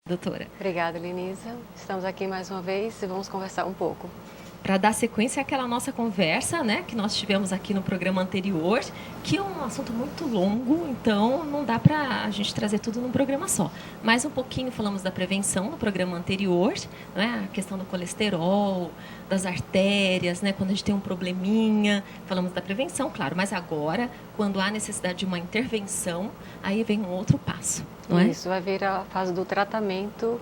doutora. Obrigada, Lenisa. Estamos aqui mais uma vez e vamos conversar um pouco. Para dar sequência àquela nossa conversa, né, que nós tivemos aqui no programa anterior, que é um assunto muito longo, então não dá para a gente trazer tudo num programa só. Mais um pouquinho falamos da prevenção no programa anterior, né, a questão do colesterol, das artérias, né, quando a gente tem um probleminha, falamos da prevenção, claro, mas agora, quando há necessidade de uma intervenção, aí vem um outro passo, não é? Isso vai vir a fase do tratamento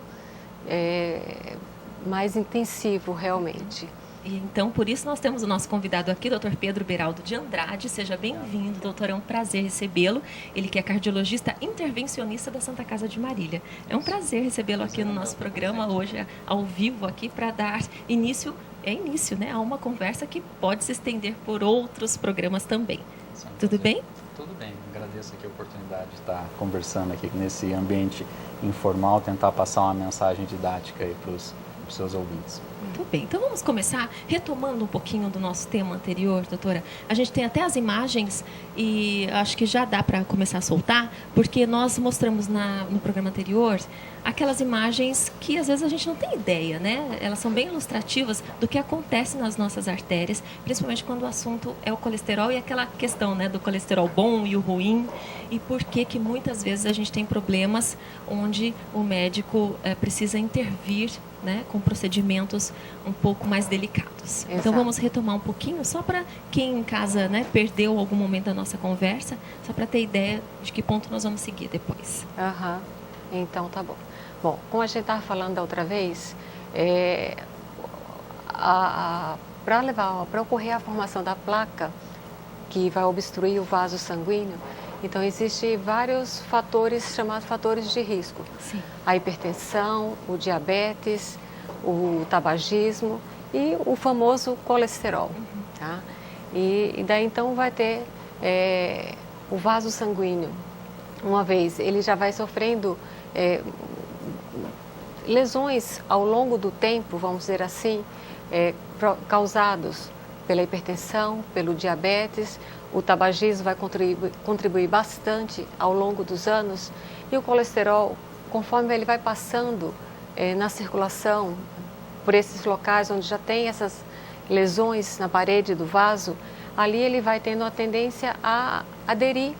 mais intensivo, realmente. E então, por isso, nós temos o nosso convidado aqui, Dr. Pedro Beraldo de Andrade. Seja bem-vindo, doutor. É um prazer recebê-lo. Ele que é cardiologista intervencionista da Santa Casa de Marília. É um prazer recebê-lo aqui no nosso programa, hoje, ao vivo, aqui, para dar início, né, a uma conversa que pode se estender por outros programas também. Tudo bem? Tudo bem. Agradeço aqui a oportunidade de estar conversando aqui nesse ambiente informal, tentar passar uma mensagem didática aí para os seus ouvintes. Muito bem, então vamos começar retomando um pouquinho do nosso tema anterior, doutora. A gente tem até as imagens e acho que já dá para começar a soltar, porque nós mostramos no programa anterior aquelas imagens que às vezes a gente não tem ideia, né? Elas são bem ilustrativas do que acontece nas nossas artérias, principalmente quando o assunto é o colesterol e aquela questão, né, do colesterol bom e o ruim, e por que muitas vezes a gente tem problemas onde o médico precisa intervir, né, com procedimentos um pouco mais delicados. Exato. Então vamos retomar um pouquinho, só para quem em casa, né, perdeu algum momento da nossa conversa, só para ter ideia de que ponto nós vamos seguir depois. Então tá bom. Bom, como a gente estava falando da outra vez, para ocorrer a formação da placa que vai obstruir o vaso sanguíneo, então existem vários fatores chamados fatores de risco. Sim. A hipertensão, o diabetes, o tabagismo e o famoso colesterol. Tá? E daí então vai ter o vaso sanguíneo. Uma vez ele já vai sofrendo lesões ao longo do tempo, vamos dizer assim, causados pela hipertensão, pelo diabetes. O tabagismo vai contribuir bastante ao longo dos anos, e o colesterol, conforme ele vai passando na circulação por esses locais onde já tem essas lesões na parede do vaso, ali ele vai tendo a tendência a aderir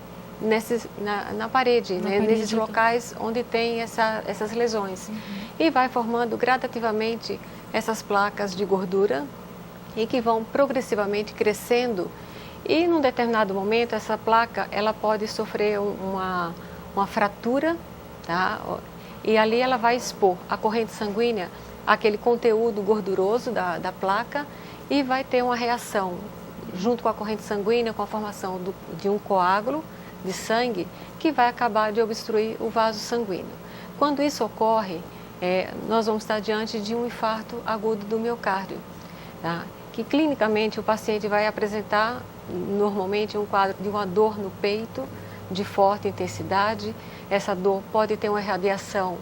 na parede, né? Nesses locais onde tem essas lesões. E vai formando gradativamente essas placas de gordura e que vão progressivamente crescendo. E num determinado momento essa placa ela pode sofrer uma fratura, tá? E ali ela vai expor a corrente sanguínea aquele conteúdo gorduroso da placa e vai ter uma reação junto com a corrente sanguínea, com a formação de um coágulo de sangue que vai acabar de obstruir o vaso sanguíneo. Quando isso ocorre, nós vamos estar diante de um infarto agudo do miocárdio, tá? Que clinicamente o paciente vai apresentar normalmente um quadro de uma dor no peito de forte intensidade. Essa dor pode ter uma irradiação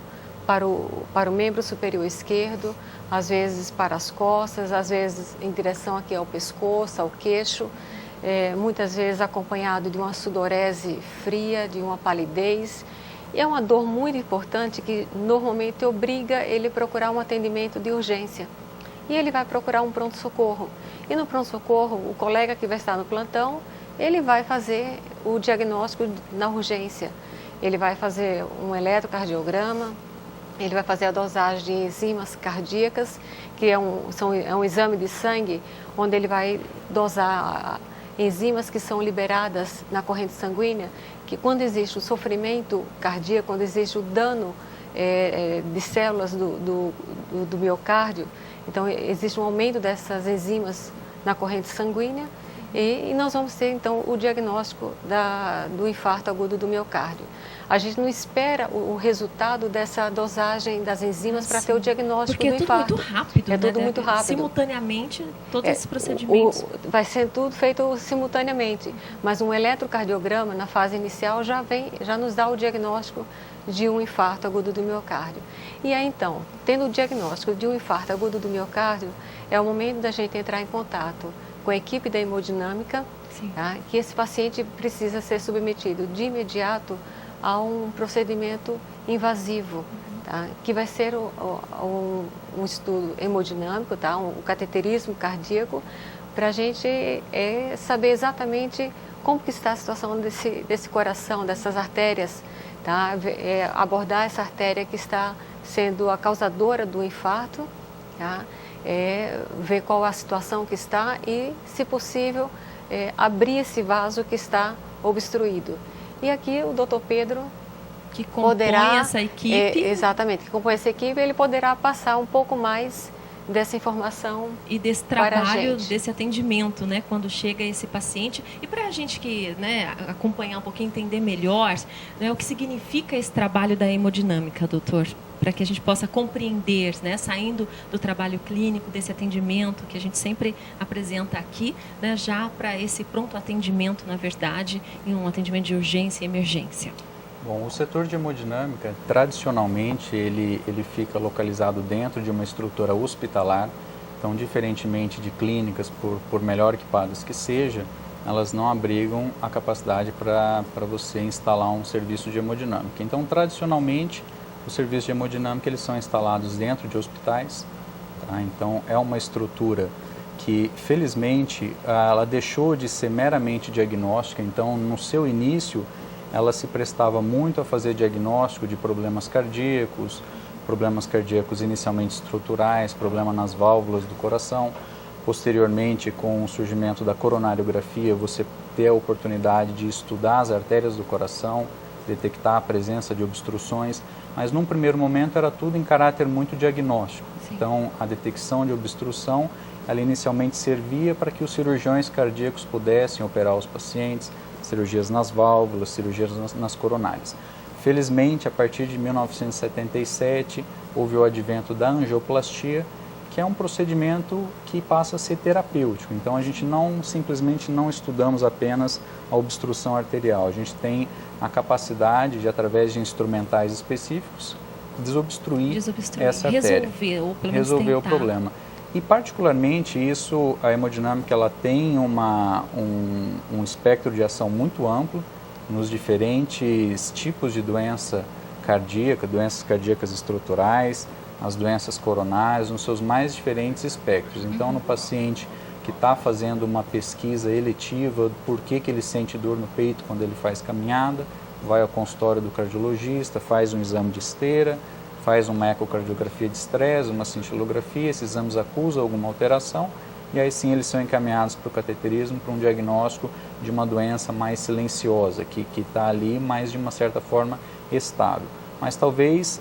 para o membro superior esquerdo, às vezes para as costas, às vezes em direção aqui ao pescoço, ao queixo, muitas vezes acompanhado de uma sudorese fria, de uma palidez. E é uma dor muito importante que normalmente obriga ele a procurar um atendimento de urgência. E ele vai procurar um pronto-socorro. E no pronto-socorro, o colega que vai estar no plantão, ele vai fazer o diagnóstico na urgência. Ele vai fazer um eletrocardiograma, ele vai fazer a dosagem de enzimas cardíacas, que é um exame de sangue, onde ele vai dosar enzimas que são liberadas na corrente sanguínea, que quando existe o sofrimento cardíaco, quando existe o dano de células do miocárdio, então existe um aumento dessas enzimas na corrente sanguínea e nós vamos ter então o diagnóstico do infarto agudo do miocárdio. A gente não espera o resultado dessa dosagem das enzimas para ter o diagnóstico do infarto. Porque é tudo muito rápido, né? Tudo muito rápido. Simultaneamente, todos esses procedimentos. Vai ser tudo feito simultaneamente, mas um eletrocardiograma na fase inicial já nos dá o diagnóstico de um infarto agudo do miocárdio. E aí então, tendo o diagnóstico de um infarto agudo do miocárdio, é o momento da gente entrar em contato com a equipe da hemodinâmica, tá? Que esse paciente precisa ser submetido de imediato a um procedimento invasivo, tá? Que vai ser um estudo hemodinâmico, tá? Um cateterismo cardíaco, para a gente saber exatamente como que está a situação desse coração, dessas artérias, tá? Abordar essa artéria que está sendo a causadora do infarto, tá? Ver qual a situação que está e, se possível, abrir esse vaso que está obstruído. E aqui o Dr. Pedro, que compõe essa equipe. Exatamente, que compõe essa equipe, ele poderá passar um pouco mais dessa informação e desse trabalho, desse atendimento, né, quando chega esse paciente. E para a gente que, né, acompanhar um pouquinho, entender melhor, né, o que significa esse trabalho da hemodinâmica, doutor, para que a gente possa compreender, né, saindo do trabalho clínico, desse atendimento que a gente sempre apresenta aqui, né, já para esse pronto atendimento, na verdade, em um atendimento de urgência e emergência. Bom, o setor de hemodinâmica, tradicionalmente, ele fica localizado dentro de uma estrutura hospitalar. Então, diferentemente de clínicas, por melhor equipadas que seja, elas não abrigam a capacidade para você instalar um serviço de hemodinâmica. Então, tradicionalmente, os serviços de hemodinâmica eles são instalados dentro de hospitais. Tá? Então, é uma estrutura que, felizmente, ela deixou de ser meramente diagnóstica. Então, no seu início, ela se prestava muito a fazer diagnóstico de problemas cardíacos inicialmente estruturais, problema nas válvulas do coração. Posteriormente, com o surgimento da coronariografia, você ter a oportunidade de estudar as artérias do coração, detectar a presença de obstruções, mas num primeiro momento era tudo em caráter muito diagnóstico. Sim. Então, a detecção de obstrução, ela inicialmente servia para que os cirurgiões cardíacos pudessem operar os pacientes, cirurgias nas válvulas, cirurgias nas coronárias. Felizmente, a partir de 1977, houve o advento da angioplastia, que é um procedimento que passa a ser terapêutico. Então, a gente simplesmente não estudamos apenas a obstrução arterial. A gente tem a capacidade de, através de instrumentais específicos, desobstruir essa artéria. Resolver o problema. E, particularmente, a hemodinâmica ela tem um espectro de ação muito amplo nos diferentes tipos de doença cardíaca, doenças cardíacas estruturais, as doenças coronárias, nos seus mais diferentes espectros. Então, no paciente que está fazendo uma pesquisa eletiva, por que ele sente dor no peito quando ele faz caminhada, vai ao consultório do cardiologista, faz um exame de esteira, faz uma ecocardiografia de estresse, uma cintilografia, esses exames acusam alguma alteração e aí sim eles são encaminhados para o cateterismo, para um diagnóstico de uma doença mais silenciosa, que está ali, mas de uma certa forma estável. Mas talvez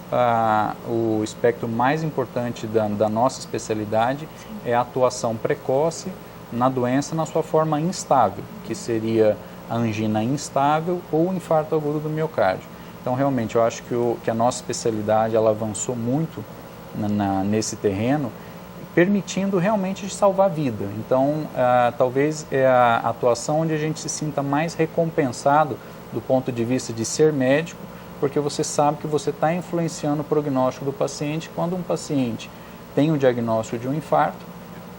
o espectro mais importante da nossa especialidade é a atuação precoce na doença na sua forma instável, que seria a angina instável ou o infarto agudo do miocárdio. Então, realmente, eu acho que a nossa especialidade ela avançou muito nesse terreno, permitindo realmente salvar a vida. Então, talvez é a atuação onde a gente se sinta mais recompensado do ponto de vista de ser médico, porque você sabe que você está influenciando o prognóstico do paciente. Quando um paciente tem o diagnóstico de um infarto,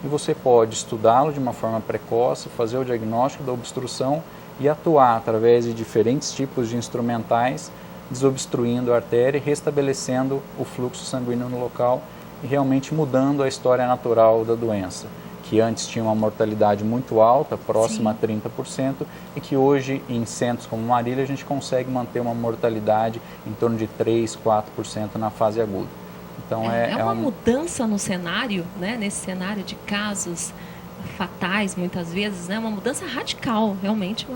e você pode estudá-lo de uma forma precoce, fazer o diagnóstico da obstrução e atuar através de diferentes tipos de instrumentais, desobstruindo a artéria e restabelecendo o fluxo sanguíneo no local e realmente mudando a história natural da doença, que antes tinha uma mortalidade muito alta, próxima a 30%, e que hoje, em centros como Marília, a gente consegue manter uma mortalidade em torno de 3%, 4% na fase aguda. Então, é uma mudança no cenário, né? Nesse cenário de casos fatais, muitas vezes, né? Uma mudança radical, realmente,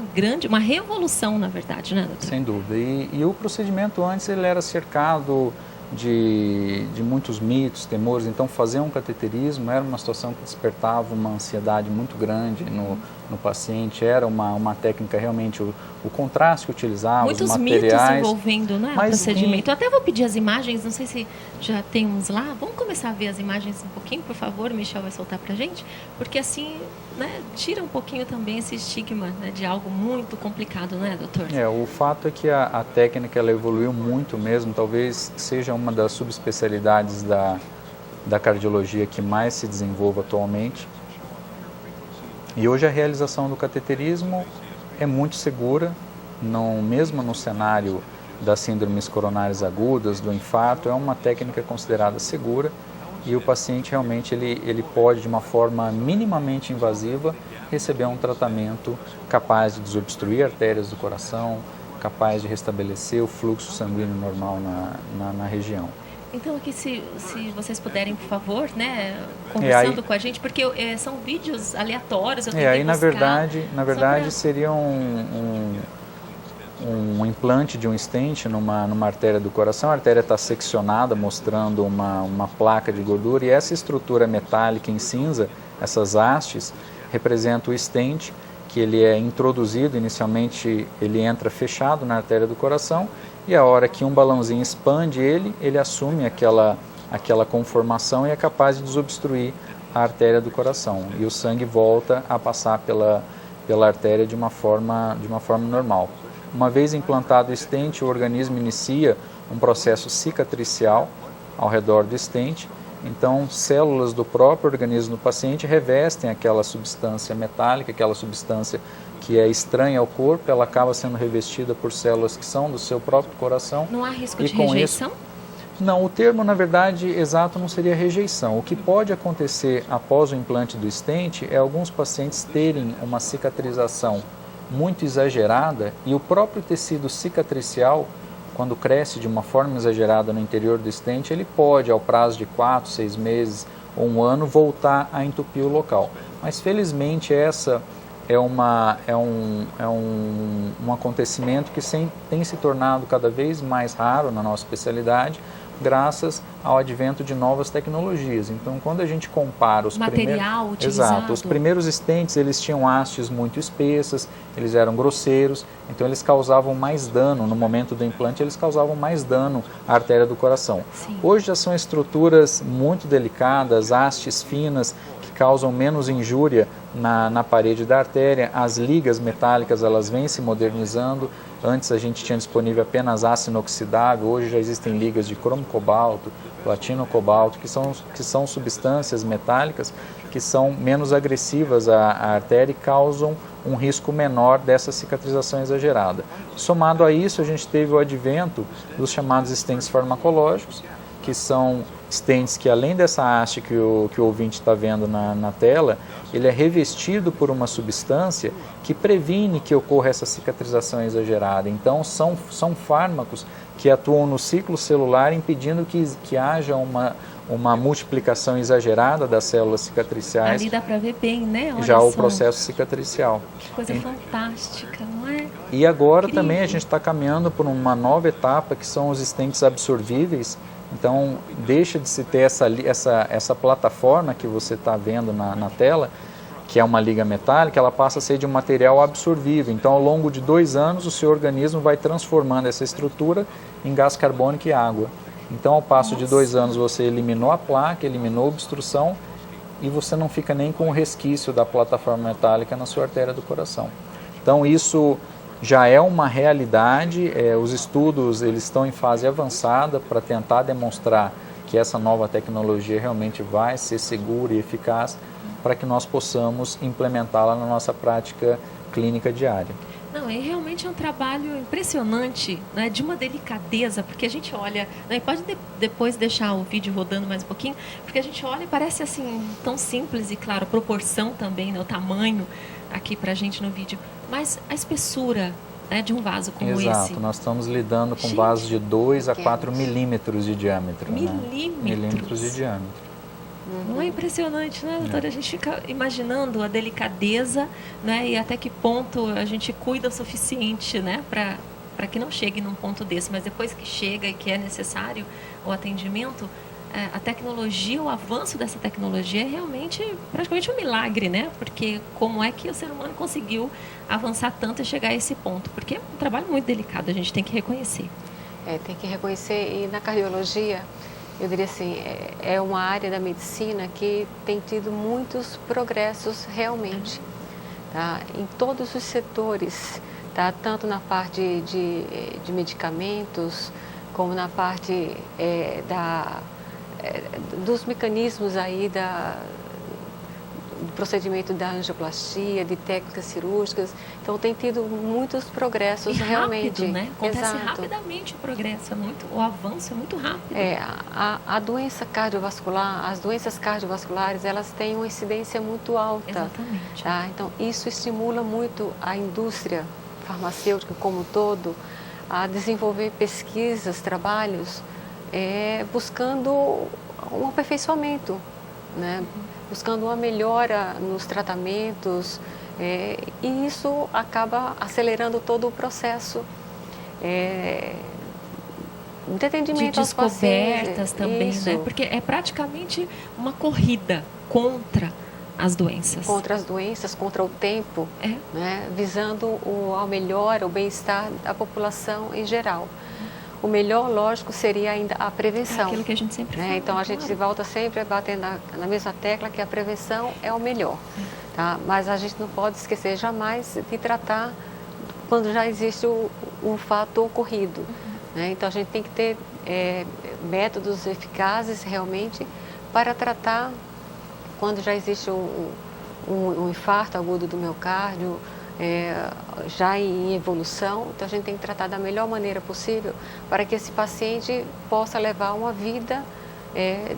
uma revolução, na verdade, né, doutor? Sem dúvida. E o procedimento antes ele era cercado de muitos mitos, temores. Então, fazer um cateterismo era uma situação que despertava uma ansiedade muito grande no paciente. Era uma técnica realmente, o contraste que utilizava, muitos os materiais. Muitos mitos envolvendo, né, o procedimento. Eu até vou pedir as imagens, não sei se já temos lá. Vamos começar a ver as imagens um pouquinho, por favor. O Michel vai soltar pra gente. Porque assim, né, tira um pouquinho também esse estigma, né, de algo muito complicado, né, doutor? O fato é que a técnica ela evoluiu muito mesmo. Talvez seja uma das subespecialidades da cardiologia que mais se desenvolve atualmente. E hoje a realização do cateterismo é muito segura, mesmo no cenário das síndromes coronárias agudas, do infarto, é uma técnica considerada segura e o paciente realmente ele pode, de uma forma minimamente invasiva, receber um tratamento capaz de desobstruir artérias do coração, capaz de restabelecer o fluxo sanguíneo normal na região. Então, aqui, se vocês puderem, por favor, né, conversando com a gente, porque são vídeos aleatórios, eu tentei aí, na buscar, verdade seria um implante de um stent numa artéria do coração. A artéria está seccionada, mostrando uma placa de gordura, e essa estrutura metálica em cinza, essas hastes, representa o stent, que ele é introduzido, inicialmente ele entra fechado na artéria do coração, e a hora que um balãozinho expande ele assume aquela conformação e é capaz de desobstruir a artéria do coração. E o sangue volta a passar pela artéria de uma forma normal. Uma vez implantado o stent, o organismo inicia um processo cicatricial ao redor do stent. Então, células do próprio organismo do paciente revestem aquela substância metálica, aquela substância que é estranha ao corpo, ela acaba sendo revestida por células que são do seu próprio coração. Não há risco de rejeição? Não, o termo, na verdade, exato não seria rejeição. O que pode acontecer após o implante do stent é alguns pacientes terem uma cicatrização muito exagerada e o próprio tecido cicatricial, quando cresce de uma forma exagerada no interior do stent, ele pode, ao prazo de 4, 6 meses ou 1 ano, voltar a entupir o local. Mas, felizmente, essa é um acontecimento que tem se tornado cada vez mais raro na nossa especialidade, graças ao advento de novas tecnologias. Então, quando a gente compara os os primeiros stents, eles tinham hastes muito espessas, eles eram grosseiros, então eles causavam mais dano, no momento do implante, eles causavam mais dano à artéria do coração. Sim. Hoje já são estruturas muito delicadas, hastes finas, que causam menos injúria na parede da artéria. As ligas metálicas, elas vêm se modernizando. Antes a gente tinha disponível apenas aço inoxidável, hoje já existem ligas de cromo-cobalto, platino-cobalto, que são substâncias metálicas que são menos agressivas à artéria e causam um risco menor dessa cicatrização exagerada. Somado a isso, a gente teve o advento dos chamados stents farmacológicos, que são stents que, além dessa haste que o ouvinte está vendo na tela, ele é revestido por uma substância que previne que ocorra essa cicatrização exagerada. Então, são fármacos que atuam no ciclo celular, impedindo que haja uma multiplicação exagerada das células cicatriciais. Ali dá para ver bem, né? Olha já só. O processo cicatricial. Que coisa fantástica, não é? E agora Incrível. Também a gente está caminhando por uma nova etapa, que são os stents absorvíveis. Então, deixa de se ter essa plataforma que você está vendo na tela, que é uma liga metálica, ela passa a ser de um material absorvível. Então, ao longo de 2 anos, o seu organismo vai transformando essa estrutura em gás carbônico e água. Então, ao passo de 2 anos, você eliminou a placa, eliminou a obstrução e você não fica nem com o resquício da plataforma metálica na sua artéria do coração. Então, isso já é uma realidade. Os estudos eles estão em fase avançada para tentar demonstrar que essa nova tecnologia realmente vai ser segura e eficaz para que nós possamos implementá-la na nossa prática clínica diária. Não, realmente é um trabalho impressionante, né, de uma delicadeza, porque a gente olha, né, pode depois deixar o vídeo rodando mais um pouquinho, porque a gente olha e parece assim tão simples e, claro, a proporção também, né, o tamanho aqui pra gente no vídeo, mas a espessura, né, de um vaso como esse. Exato, nós estamos lidando com vasos de 2 a 4 milímetros de diâmetro. Milímetros de diâmetro. Não é impressionante, né, doutora? A gente fica imaginando a delicadeza, né, e até que ponto a gente cuida o suficiente, né, para que não chegue num ponto desse. Mas depois que chega e que é necessário o atendimento, a tecnologia, o avanço dessa tecnologia é realmente praticamente um milagre, né? Porque como é que o ser humano conseguiu avançar tanto e chegar a esse ponto? Porque é um trabalho muito delicado, a gente tem que reconhecer. Tem que reconhecer. E na cardiologia, eu diria assim, é uma área da medicina que tem tido muitos progressos realmente, tá? Em todos os setores, tá? Tanto na parte de medicamentos, como na parte dos mecanismos aí do procedimento da angioplastia, de técnicas cirúrgicas. Então, tem tido muitos progressos e realmente. Rápido, né? Acontece Exato. rapidamente o progresso, o avanço é muito rápido. A doença cardiovascular, as doenças cardiovasculares, elas têm uma incidência muito alta. Exatamente. Tá? Então, isso estimula muito a indústria farmacêutica como um todo a desenvolver pesquisas, trabalhos, buscando um aperfeiçoamento, né? Buscando uma melhora nos tratamentos, e isso acaba acelerando todo o processo de atendimento de aos pacientes. descobertas também, Isso. né? Porque é praticamente uma corrida contra as doenças. Contra as doenças, contra o tempo, né? Visando a melhora, o bem-estar da população em geral. O melhor, lógico, seria ainda a prevenção. É aquilo que a gente sempre fala. Então, a gente volta sempre a bater na mesma tecla que a prevenção é o melhor. Tá? Mas a gente não pode esquecer jamais de tratar quando já existe o fato ocorrido. Né? Então, a gente tem que ter métodos eficazes realmente para tratar quando já existe um infarto agudo do miocárdio, já em evolução. Então, a gente tem que tratar da melhor maneira possível para que esse paciente possa levar uma vida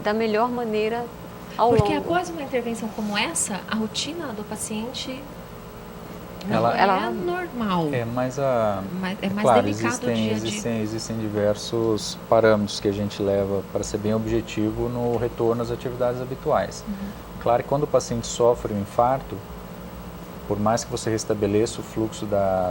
da melhor maneira ao longo. Porque após uma intervenção como essa, a rotina do paciente Ela é normal. Mas é mais claro, delicado o dia a dia. existem diversos parâmetros que a gente leva para ser bem objetivo no retorno às atividades habituais. Claro que quando o paciente sofre um infarto, por mais que você restabeleça o fluxo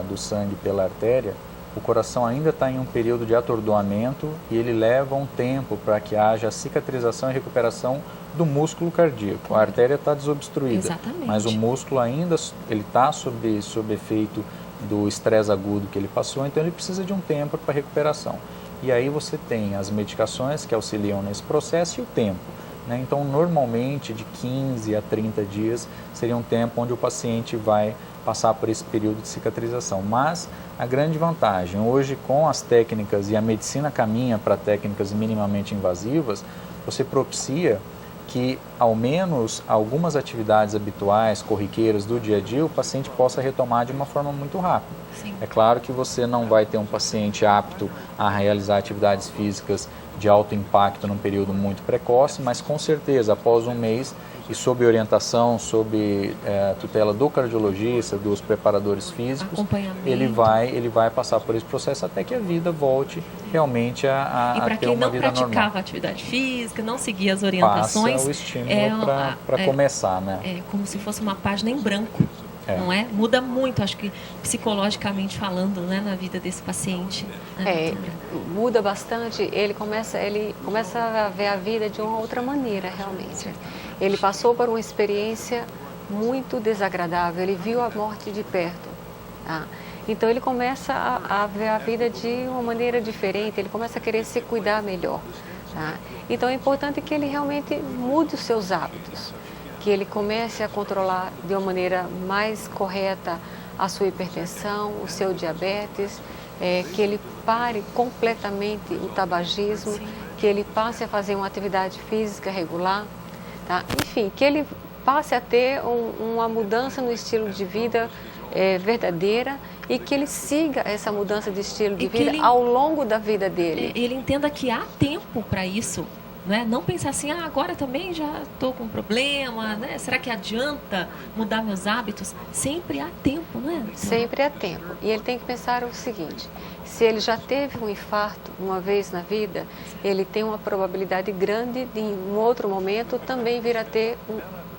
do sangue pela artéria, o coração ainda está em um período de atordoamento e ele leva um tempo para que haja cicatrização e recuperação do músculo cardíaco. A artéria está desobstruída, Exatamente. mas o músculo ainda está sob efeito do estresse agudo que ele passou, então ele precisa de um tempo para recuperação. E aí você tem as medicações que auxiliam nesse processo e o tempo. Né? Então, normalmente, de 15 a 30 dias seria um tempo onde o paciente vai passar por esse período de cicatrização. Mas a grande vantagem, hoje com as técnicas, e a medicina caminha para técnicas minimamente invasivas, você propicia que ao menos algumas atividades habituais, corriqueiras do dia a dia, o paciente possa retomar de uma forma muito rápida. Sim. É claro que você não vai ter um paciente apto a realizar atividades físicas de alto impacto num período muito precoce, mas com certeza após um mês e sob orientação, sob tutela do cardiologista, dos preparadores físicos, ele vai passar por esse processo até que a vida volte realmente a ter uma vida normal. E para quem não praticava atividade física, não seguia as orientações, passa o estímulo para começar, né? É como se fosse uma página em branco. Não é? Muda muito, acho que psicologicamente falando, né, na vida desse paciente. Muda bastante, ele começa a ver a vida de uma outra maneira, realmente. Ele passou por uma experiência muito desagradável, ele viu a morte de perto. Tá? Então ele começa a ver a vida de uma maneira diferente, ele começa a querer se cuidar melhor. Tá? Então é importante que ele realmente mude os seus hábitos, que ele comece a controlar de uma maneira mais correta a sua hipertensão, o seu diabetes, que ele pare completamente o tabagismo, que ele passe a fazer uma atividade física regular, tá? Enfim, que ele passe a ter uma mudança no estilo de vida verdadeira e que ele siga essa mudança de estilo de vida ao longo da vida dele. Ele entenda que há tempo para isso. Não pensar assim, agora também já estou com problema, né? Será que adianta mudar meus hábitos? Sempre há tempo, não é? Sempre há tempo. E ele tem que pensar o seguinte, se ele já teve um infarto uma vez na vida, ele tem uma probabilidade grande de em um outro momento também vir a ter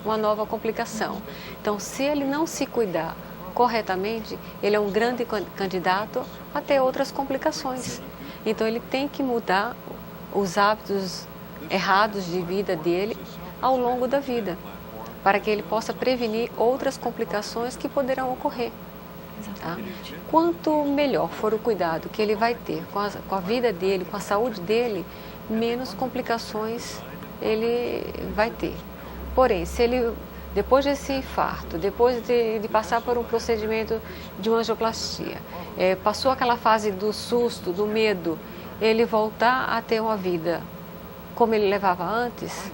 uma nova complicação. Então, se ele não se cuidar corretamente, ele é um grande candidato a ter outras complicações. Então, ele tem que mudar os hábitos errados de vida dele ao longo da vida, para que ele possa prevenir outras complicações que poderão ocorrer. Tá? Quanto melhor for o cuidado que ele vai ter com a vida dele, com a saúde dele, menos complicações ele vai ter. Porém, se ele, depois desse infarto, depois de passar por um procedimento de uma angioplastia, passou aquela fase do susto, do medo, ele voltar a ter uma vida como ele levava antes,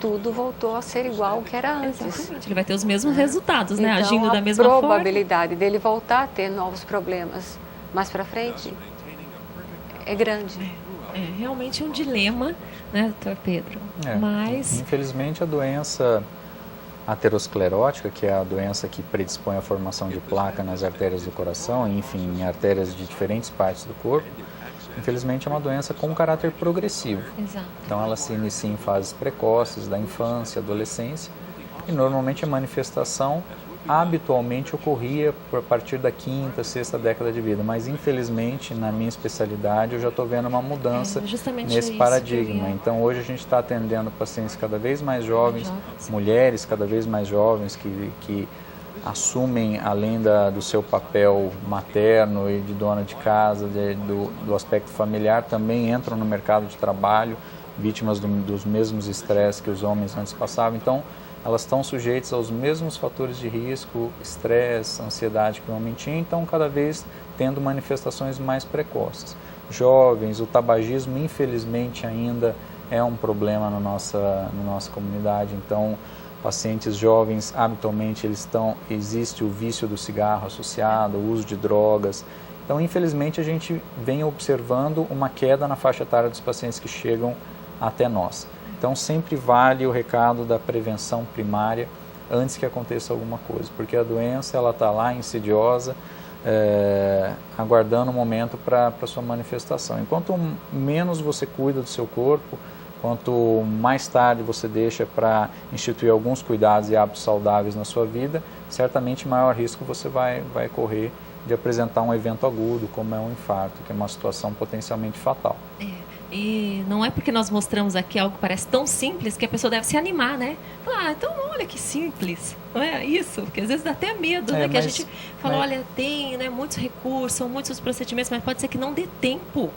tudo voltou a ser igual ao que era antes. Exatamente. Ele vai ter os mesmos resultados, né? Então, Agindo da mesma forma. A probabilidade dele voltar a ter novos problemas mais para frente é grande. É realmente um dilema, né, doutor Pedro? Mas... Infelizmente, a doença aterosclerótica, que é a doença que predispõe à formação de placa nas artérias do coração, enfim, em artérias de diferentes partes do corpo, infelizmente é uma doença com caráter progressivo. Exato. Então ela se inicia em fases precoces da infância, adolescência, e normalmente a manifestação habitualmente ocorria a partir da 5ª, 6ª década de vida, mas infelizmente na minha especialidade eu já estou vendo uma mudança nesse paradigma. Então hoje a gente está atendendo pacientes cada vez mais jovens, mulheres cada vez mais jovens que assumem, além do seu papel materno e de dona de casa, do aspecto familiar, também entram no mercado de trabalho, vítimas dos mesmos estresses que os homens antes passavam. Então elas estão sujeitas aos mesmos fatores de risco, estresse, ansiedade que o homem tinha, então cada vez tendo manifestações mais precoces. Jovens, o tabagismo infelizmente ainda é um problema na nossa comunidade, então pacientes jovens habitualmente existe o vício do cigarro associado, o uso de drogas. Então infelizmente a gente vem observando uma queda na faixa etária dos pacientes que chegam até nós. Então sempre vale o recado da prevenção primária antes que aconteça alguma coisa, porque a doença ela está lá insidiosa, aguardando o momento para sua manifestação. Enquanto menos você cuida do seu corpo, quanto mais tarde você deixa para instituir alguns cuidados e hábitos saudáveis na sua vida, certamente maior risco você vai correr de apresentar um evento agudo, como é um infarto, que é uma situação potencialmente fatal. E não é porque nós mostramos aqui algo que parece tão simples que a pessoa deve se animar, né? Falar, então olha que simples, não é isso? Porque às vezes dá até medo, né? Que a gente fala, olha, tem, né, muitos recursos, são muitos procedimentos, mas pode ser que não dê tempo.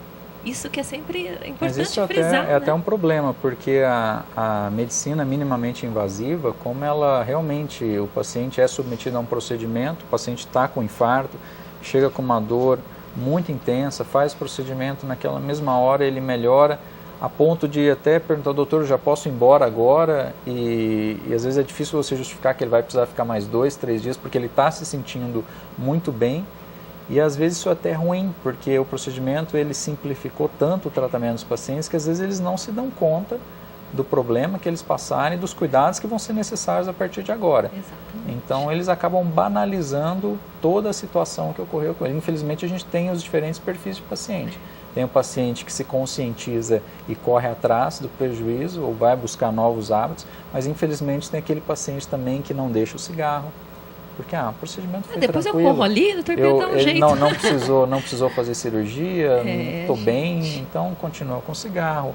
Isso que é sempre importante mas isso frisar. É até um problema, porque a medicina minimamente invasiva, como ela realmente, o paciente é submetido a um procedimento, o paciente está com infarto, chega com uma dor muito intensa, faz o procedimento, naquela mesma hora ele melhora, a ponto de até perguntar, doutor, já posso ir embora agora? E às vezes é difícil você justificar que ele vai precisar ficar mais 2, 3 dias, porque ele está se sentindo muito bem. E às vezes isso é até ruim, porque o procedimento ele simplificou tanto o tratamento dos pacientes que às vezes eles não se dão conta do problema que eles passarem e dos cuidados que vão ser necessários a partir de agora. Exatamente. Então eles acabam banalizando toda a situação que ocorreu com ele. Infelizmente a gente tem os diferentes perfis de paciente. Tem o paciente que se conscientiza e corre atrás do prejuízo ou vai buscar novos hábitos, mas infelizmente tem aquele paciente também que não deixa o cigarro. Porque o procedimento foi depois tranquilo. Eu corro ali, doutor Pedro, dá um jeito. Não precisou fazer cirurgia, estou bem, então continua com cigarro.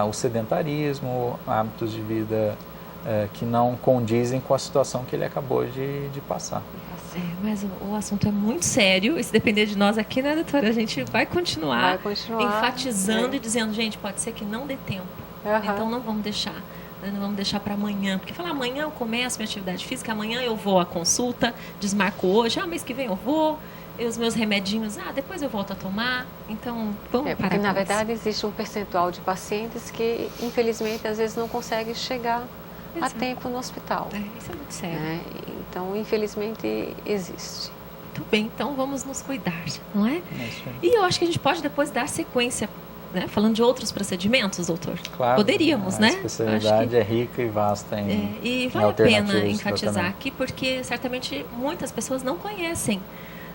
O sedentarismo, hábitos de vida que não condizem com a situação que ele acabou de passar. Mas o assunto é muito sério, e se depender de nós aqui, né, doutora, a gente vai continuar enfatizando e dizendo, gente, pode ser que não dê tempo, então não vamos deixar. Não vamos deixar para amanhã, porque falar amanhã eu começo minha atividade física, amanhã eu vou à consulta, desmarco hoje, mês que vem eu vou, e os meus remedinhos, depois eu volto a tomar, então vamos parar. Porque na verdade existe um percentual de pacientes que infelizmente às vezes não conseguem chegar a tempo no hospital. Isso é muito sério. Então infelizmente existe. Muito bem, então vamos nos cuidar, não é? E eu acho que a gente pode depois dar sequência, né? Falando de outros procedimentos, doutor. Claro. Poderíamos, né? A especialidade é rica e vasta e vale a pena enfatizar aqui, porque certamente muitas pessoas não conhecem,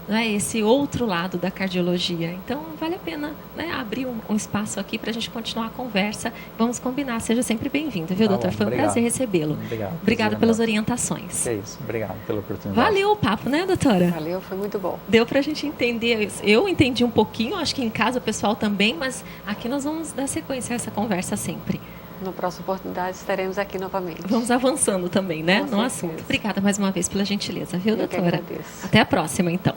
né, esse outro lado da cardiologia. Então, vale a pena, né, abrir um espaço aqui para a gente continuar a conversa. Vamos combinar. Seja sempre bem-vindo, viu, doutor? Foi um prazer recebê-lo. Obrigada pelas orientações. É isso. Obrigado pela oportunidade. Valeu o papo, né, doutora? Valeu, foi muito bom. Deu para a gente entender. Eu entendi um pouquinho, acho que em casa o pessoal também, mas aqui nós vamos dar sequência a essa conversa sempre. Na próxima oportunidade estaremos aqui novamente. Vamos avançando também, né, no assunto. Obrigada mais uma vez pela gentileza, viu, doutora? Eu que agradeço. Até a próxima, então.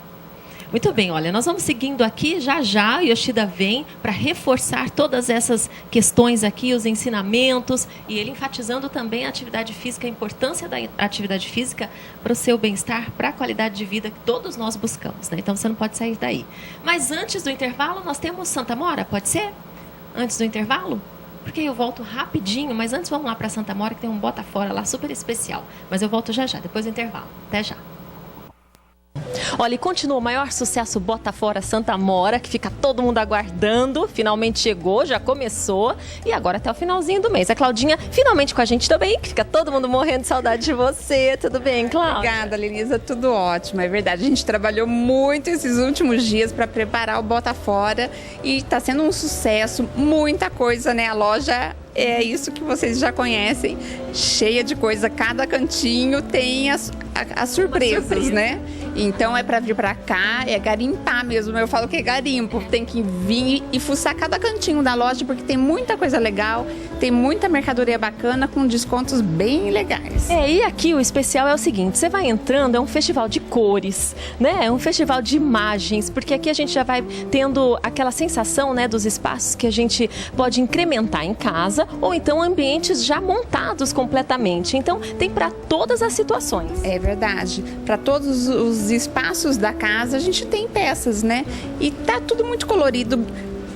Muito bem, olha, nós vamos seguindo aqui, já Yoshida vem para reforçar todas essas questões aqui, os ensinamentos, e ele enfatizando também a atividade física, a importância da atividade física para o seu bem-estar, para a qualidade de vida que todos nós buscamos, né? Então você não pode sair daí. Mas antes do intervalo, nós temos Santa Mora, pode ser? Antes do intervalo? porque eu volto rapidinho, mas antes vamos lá para Santa Amora, que tem um Bota Fora lá super especial. Mas eu volto já, depois do intervalo. Até já. Olha, e continua o maior sucesso Bota Fora Santa Amora, que fica todo mundo aguardando. Finalmente chegou, já começou. E agora até o finalzinho do mês. A Claudinha finalmente com a gente também, que fica todo mundo morrendo de saudade de você. Tudo bem, Cláudia? Obrigada, Lenisa. Tudo ótimo. É verdade, a gente trabalhou muito esses últimos dias para preparar o Bota Fora. E está sendo um sucesso. Muita coisa, né? A loja é isso que vocês já conhecem. Cheia de coisa. Cada cantinho tem as surpresas, né? Então é para vir para cá, é garimpar mesmo. Eu falo que é garimpo, tem que vir e fuçar cada cantinho da loja, porque tem muita coisa legal, tem muita mercadoria bacana com descontos bem legais. E aqui o especial é o seguinte, você vai entrando, é um festival de cores, né? É um festival de imagens, porque aqui a gente já vai tendo aquela sensação, né, dos espaços que a gente pode incrementar em casa, ou então ambientes já montados completamente. Então tem para todas as situações. É verdade. Para todos os espaços da casa a gente tem peças, né? E tá tudo muito colorido,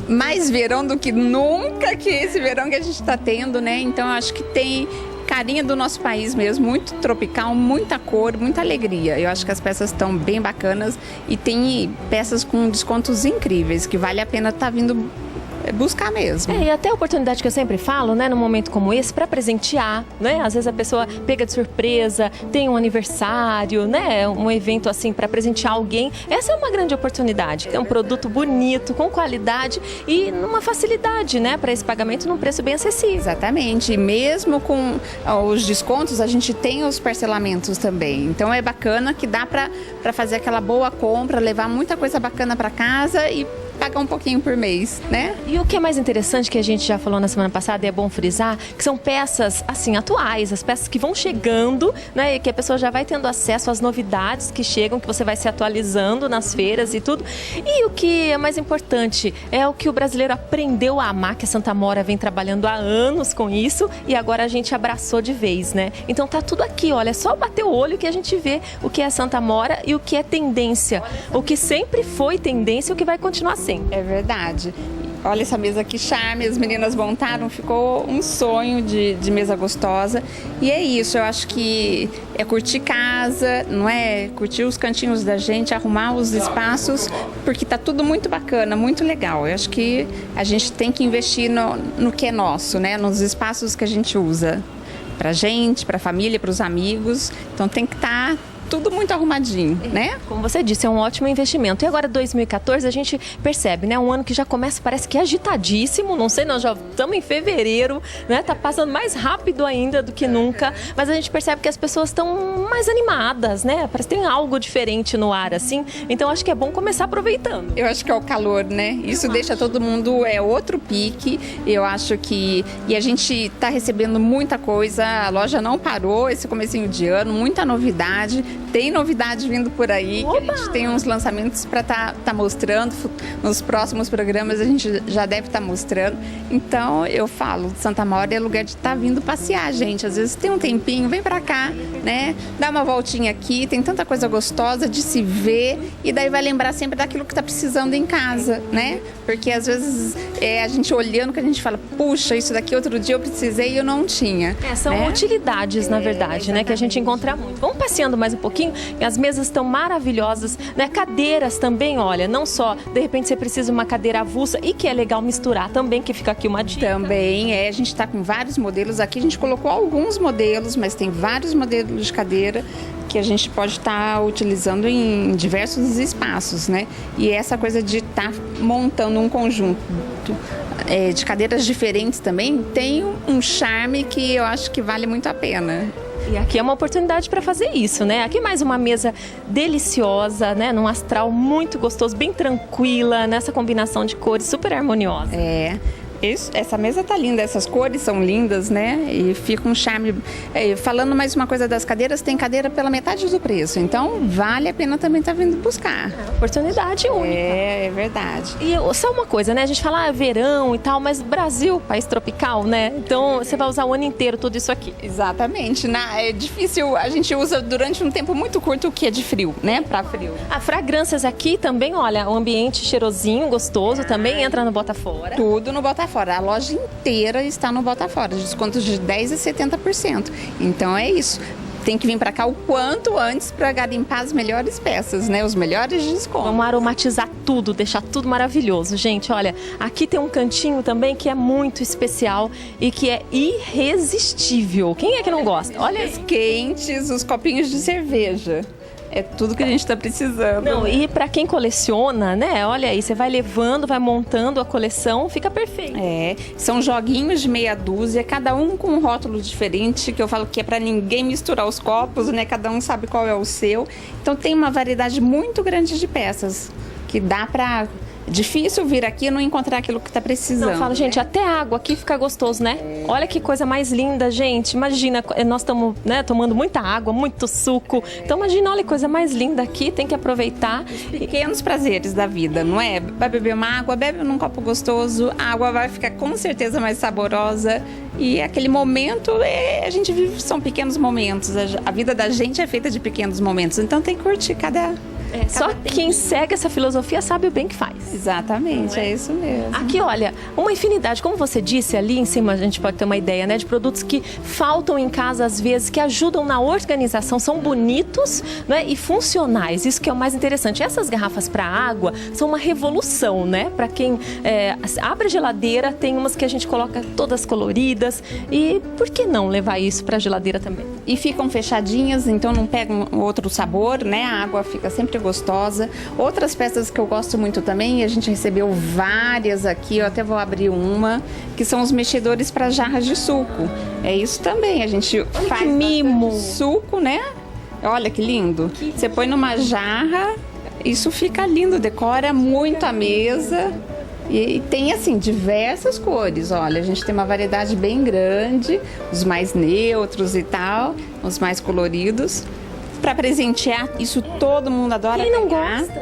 mais verão do que nunca, que esse verão que a gente está tendo, né? Então eu acho que tem carinha do nosso país mesmo, muito tropical, muita cor, muita alegria. Eu acho que as peças estão bem bacanas e tem peças com descontos incríveis, que vale a pena estar vindo buscar mesmo. E até a oportunidade que eu sempre falo, né, num momento como esse, para presentear, né? Às vezes a pessoa pega de surpresa, tem um aniversário, né, um evento assim para presentear alguém. Essa é uma grande oportunidade, é um produto bonito, com qualidade e numa facilidade, né, para esse pagamento num preço bem acessível. Exatamente. E mesmo com os descontos, a gente tem os parcelamentos também. Então é bacana que dá para fazer aquela boa compra, levar muita coisa bacana para casa e pagar um pouquinho por mês, né? E o que é mais interessante, que a gente já falou na semana passada, e é bom frisar, que são peças, assim, atuais, as peças que vão chegando, né? E que a pessoa já vai tendo acesso às novidades que chegam, que você vai se atualizando nas feiras e tudo. E o que é mais importante é o que o brasileiro aprendeu a amar, que a Santa Amora vem trabalhando há anos com isso, e agora a gente abraçou de vez, né? Então tá tudo aqui, olha, é só bater o olho que a gente vê o que é Santa Amora e o que é tendência. O que sempre foi tendência e o que vai continuar sendo. É verdade. Olha essa mesa que charme, as meninas montaram, ficou um sonho de mesa gostosa. E é isso, eu acho que é curtir casa, não é? Curtir os cantinhos da gente, arrumar os espaços, porque tá tudo muito bacana, muito legal. Eu acho que a gente tem que investir no que é nosso, né? Nos espaços que a gente usa. Pra gente, pra família, pros amigos. Então tem que estar tudo muito arrumadinho, né? Como você disse, é um ótimo investimento. E agora 2014 a gente percebe, né? Um ano que já começa, parece que agitadíssimo. Não sei, nós já estamos em fevereiro, né? Tá passando mais rápido ainda do que nunca. Mas a gente percebe que as pessoas estão mais animadas, né? Parece que tem algo diferente no ar, assim. Então acho que é bom começar aproveitando. Eu acho que é o calor, né? Isso deixa todo mundo, outro pique. Eu acho que... E a gente tá recebendo muita coisa. A loja não parou esse comecinho de ano. Muita novidade. Tem novidade vindo por aí, que a gente tem uns lançamentos para tá mostrando. Nos próximos programas a gente já deve estar mostrando. Então eu falo, Santa Amora é lugar de estar vindo passear, gente. Às vezes tem um tempinho, vem para cá, né? Dá uma voltinha aqui, tem tanta coisa gostosa de se ver. E daí vai lembrar sempre daquilo que está precisando em casa, né? Porque às vezes a gente olhando que a gente fala, puxa, isso daqui outro dia eu precisei e eu não tinha. São né? Utilidades, na verdade, né? Que a gente encontra muito. Vamos passeando mais um pouquinho. As mesas estão maravilhosas, né? Cadeiras também, olha, não só, de repente você precisa de uma cadeira avulsa e que é legal misturar também, que fica aqui uma dica. Também, a gente está com vários modelos aqui, a gente colocou alguns modelos, mas tem vários modelos de cadeira que a gente pode estar utilizando em diversos espaços, né? E essa coisa de estar montando um conjunto de cadeiras diferentes também tem um charme que eu acho que vale muito a pena. E aqui é uma oportunidade para fazer isso, né? Aqui mais uma mesa deliciosa, né? Num astral muito gostoso, bem tranquila, nessa combinação de cores super harmoniosa. Essa mesa tá linda, essas cores são lindas, né? E fica um charme. Falando mais uma coisa das cadeiras, tem cadeira pela metade do preço. Então, vale a pena também estar vindo buscar. Oportunidade única. É verdade. E só uma coisa, né? A gente fala verão e tal, mas Brasil, país tropical, né? Então, você vai usar o ano inteiro tudo isso aqui. Exatamente. É difícil, a gente usa durante um tempo muito curto o que é de frio, né? Pra frio. Fragrâncias aqui também, olha, o ambiente cheirosinho, gostoso, também entra no Bota Fora. Tudo no Bota Bota Fora. A loja inteira está no Bota Fora. Descontos de 10% a 70%. Então é isso. Tem que vir para cá o quanto antes para garimpar as melhores peças, né? Os melhores descontos. Vamos aromatizar tudo, deixar tudo maravilhoso. Gente, olha, aqui tem um cantinho também que é muito especial e que é irresistível. Quem é que não gosta? Olha os quentes, os copinhos de cerveja. É tudo que a gente está precisando. Não, e para quem coleciona, né? Olha aí, você vai levando, vai montando a coleção, fica perfeito. São joguinhos de meia dúzia, cada um com um rótulo diferente, que eu falo que é para ninguém misturar os copos, né? Cada um sabe qual é o seu. Então tem uma variedade muito grande de peças que dá para... Difícil vir aqui e não encontrar aquilo que está precisando. Não, falo, gente, até água aqui fica gostoso, né? Olha que coisa mais linda, gente. Imagina, nós estamos, né, tomando muita água, muito suco. Então, imagina, olha que coisa mais linda aqui, tem que aproveitar. Pequenos prazeres da vida, não é? Vai beber uma água, bebe num copo gostoso, a água vai ficar com certeza mais saborosa. E aquele momento, a gente vive, são pequenos momentos. A vida da gente é feita de pequenos momentos. Então, tem que curtir cada só quem segue essa filosofia sabe o bem que faz. Exatamente, é isso mesmo. Aqui, olha, uma infinidade, como você disse ali em cima, a gente pode ter uma ideia, né, de produtos que faltam em casa às vezes, que ajudam na organização, são bonitos, né, e funcionais, isso que é o mais interessante. Essas garrafas para água são uma revolução, né, para quem abre a geladeira, tem umas que a gente coloca todas coloridas, e por que não levar isso para a geladeira também? E ficam fechadinhas, então não pegam outro sabor, né, a água fica sempre gostosa. Outras peças que eu gosto muito também, a gente recebeu várias aqui, eu até vou abrir uma, que são os mexedores para jarras de suco. É isso também, a gente faz mimo suco, né? Olha que lindo. Você põe numa jarra, isso fica lindo, decora muito a mesa. E tem, assim, diversas cores. Olha, a gente tem uma variedade bem grande, os mais neutros e tal, os mais coloridos. Para presentear, isso todo mundo adora. Quem não gosta?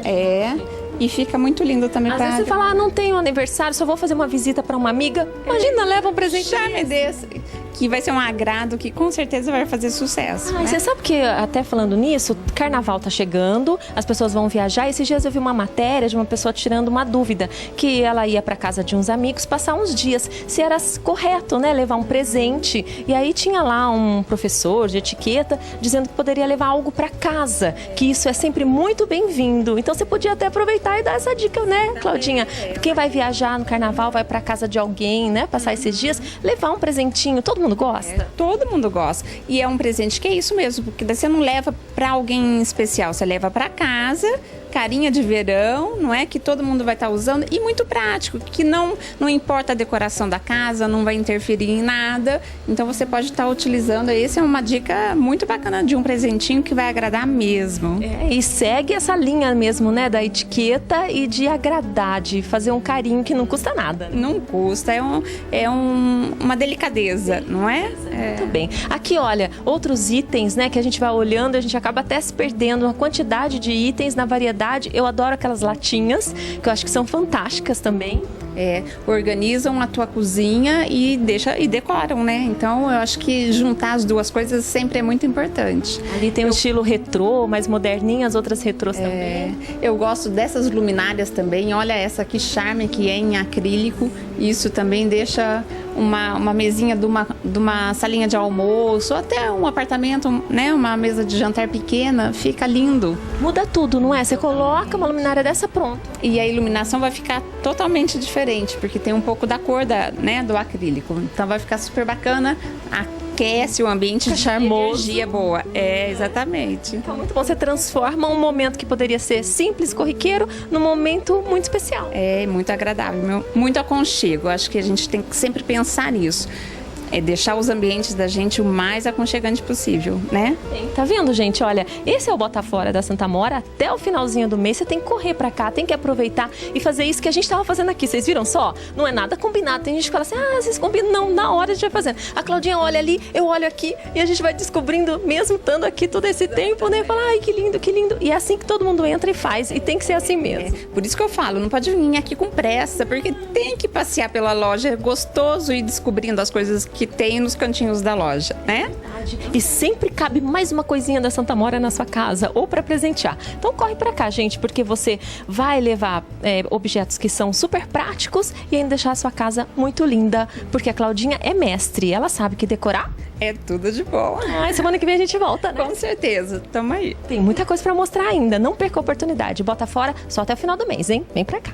E fica muito lindo também. Às vezes você fala, não tenho aniversário, só vou fazer uma visita para uma amiga. Imagina, leva um presente desse. Que vai ser um agrado que com certeza vai fazer sucesso. Né? Você sabe que, até falando nisso, carnaval tá chegando, as pessoas vão viajar. Esses dias eu vi uma matéria de uma pessoa tirando uma dúvida, que ela ia para casa de uns amigos passar uns dias, se era correto, né, levar um presente. E aí tinha lá um professor de etiqueta dizendo que poderia levar algo para casa, que isso é sempre muito bem-vindo. Então você podia até aproveitar e dar essa dica, né, Claudinha? Quem vai viajar no carnaval, vai para casa de alguém, né, passar esses dias, levar um presentinho. Todo mundo gosta? Todo mundo gosta. E é um presente que é isso mesmo, porque você não leva para alguém especial, você leva para casa, carinha de verão, não é? Que todo mundo vai estar usando e muito prático, que não importa a decoração da casa, não vai interferir em nada. Então você pode estar utilizando. Essa é uma dica muito bacana de um presentinho que vai agradar mesmo. E segue essa linha mesmo, né? Da etiqueta e de agradar, de fazer um carinho que não custa nada. Não custa, uma delicadeza, não é? Muito bem. Aqui, olha, outros itens, né? Que a gente vai olhando, a gente acaba até se perdendo a quantidade de itens na variedade. Eu adoro aquelas latinhas, que eu acho que são fantásticas também. Organizam a tua cozinha e decoram, né? Então eu acho que juntar as duas coisas sempre é muito importante. Ali tem um estilo retrô, mais moderninho, as outras retrôs também. Eu gosto dessas luminárias também. Olha essa que charme que é em acrílico. Isso também deixa uma mesinha de uma salinha de almoço, ou até um apartamento, né? Uma mesa de jantar pequena, fica lindo. Muda tudo, não é? Você coloca uma luminária dessa, pronto. E a iluminação vai ficar totalmente diferente, porque tem um pouco da cor do acrílico. Então vai ficar super bacana, aquece o ambiente, de charmoso. Energia boa. Exatamente. Então, muito bom. Você transforma um momento que poderia ser simples, corriqueiro, num momento muito especial. Muito agradável, muito aconchego. Acho que a gente tem que sempre pensar nisso. Deixar os ambientes da gente o mais aconchegante possível, né? Tá vendo, gente? Olha, esse é o Bota Fora da Santa Amora. Até o finalzinho do mês, você tem que correr pra cá, tem que aproveitar e fazer isso que a gente tava fazendo aqui. Vocês viram só? Não é nada combinado. Tem gente que fala assim, vocês combinam. Não, na hora a gente vai fazendo. A Claudinha olha ali, eu olho aqui e a gente vai descobrindo, mesmo estando aqui todo esse tempo, né? Fala, ai, que lindo, que lindo. E é assim que todo mundo entra e faz. E tem que ser assim mesmo. Por isso que eu falo, não pode vir aqui com pressa, porque tem que passear pela loja. É gostoso ir descobrindo as coisas que que tem nos cantinhos da loja, né? E sempre cabe mais uma coisinha da Santa Mora na sua casa ou para presentear. Então corre para cá, gente, porque você vai levar objetos que são super práticos e ainda deixar a sua casa muito linda, porque a Claudinha é mestre, ela sabe que decorar é tudo de bom. Semana que vem a gente volta, né? Com certeza, tamo aí. Tem muita coisa para mostrar ainda, não perca a oportunidade. Bota fora só até o final do mês, hein? Vem para cá.